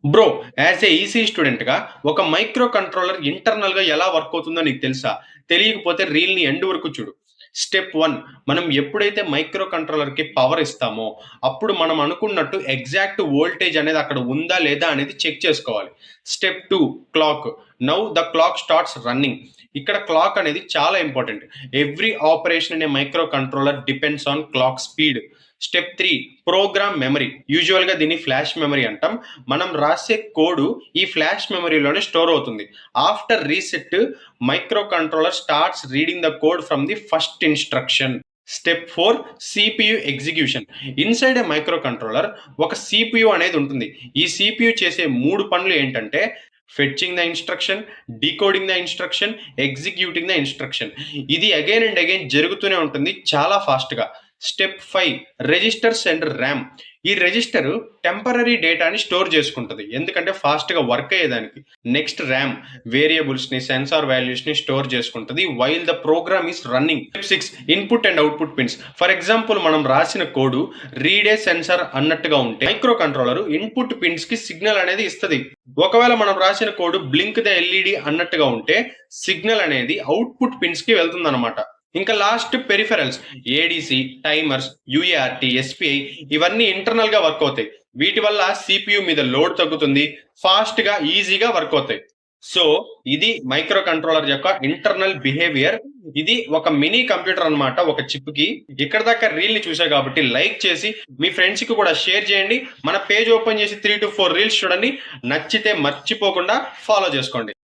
Bro, as a EC స్టూడెంట్‌గా ఒక micro controller ఇంటర్నల్‌గా ఎలా వర్క్ అవుతుందో నీకు తెలుసా? తెలియకపోతే రీల్‌ని ఎండ్ వరకు చూడు. స్టెప్ 1, మనం ఎప్పుడైతే మైక్రో కంట్రోలర్‌కి పవర్ ఇస్తామో, అప్పుడు మనం అనుకున్నట్టు ఎగ్జాక్ట్ వోల్టేజ్ అనేది అక్కడ ఉందా? లేదా? అనేది చెక్ చేసుకోవాలి. Step 2, clock. Now the clock starts running. ఇక్కడ క్లాక్ అనేది చాలా important. Every operation in a micro controller depends on clock speed. Step 3, program memory. యూజువల్‌గా దీన్ని ఫ్లాష్ మెమరీ అంటాం. మనం రాసే కోడ్ ఈ ఫ్లాష్ మెమరీలోనే స్టోర్ అవుతుంది. After reset, micro controller starts reading the code from the first instruction. Step 4, CPU execution. Inside A micro controller ఒక CPU అనేది ఉంటుంది. ఈ సిపియు చేసే 3 పనులు ఏంటంటే fetching the instruction, decoding the instruction, executing the instruction. ఇది again and again జరుగుతూనే ఉంటుంది చాలా ఫాస్ట్‌గా. Step 5, registers and RAM. ఈ రిజిస్టర్ టెంపరరీ డేటాని స్టోర్ చేసుకుంటది. ఎందుకంటే ఫాస్ట్‌గా వర్క్ అయ్యేదానికి. నెక్స్ట్ ర్యామ్ వేరియబుల్స్‌ని, సెన్సార్ వాల్యూస్‌ని స్టోర్ చేసుకుంటది while the program is running. Step 6, input and output pins. For example మనం రాసిన కోడ్ రీడే సెన్సార్ అన్నట్టుగా ఉంటే మైక్రో కంట్రోలర్ ఇన్పుట్ పిన్స్ కి సిగ్నల్ అనేది ఇస్తది. ఒకవేళ మనం రాసిన కోడ్ బ్లింక్ ద ఎల్ఈడి అన్నట్టుగా ఉంటే సిగ్నల్ అనేది అవుట్పుట్ పిన్స్ కి వెళ్తుందన్నమాట. ఇంకా last peripherals, ADC, timers, UART, SPI, ఇవన్నీ ఇంటర్నల్ గా వర్క్ అవుతాయి. వీటి వల్ల సిపియు మీద లోడ్ తగ్గుతుంది, ఫాస్ట్ గా ఈజీగా వర్క్ అవుతాయి. సో ఇది మైక్రో కంట్రోలర్ యొక్క ఇంటర్నల్ బిహేవియర్. ఇది ఒక మినీ కంప్యూటర్ అన్నమాట, ఒక చిప్ కి. ఇక్కడ దాకా రీల్ ని చూసా కాబట్టి లైక్ చేసి మీ ఫ్రెండ్స్ కి కూడా షేర్ చేయండి. మన పేజ్ ఓపెన్ చేసి 3 to 4 రీల్స్ చూడండి. నచ్చితే మర్చిపోకుండా ఫాలో చేసుకోండి.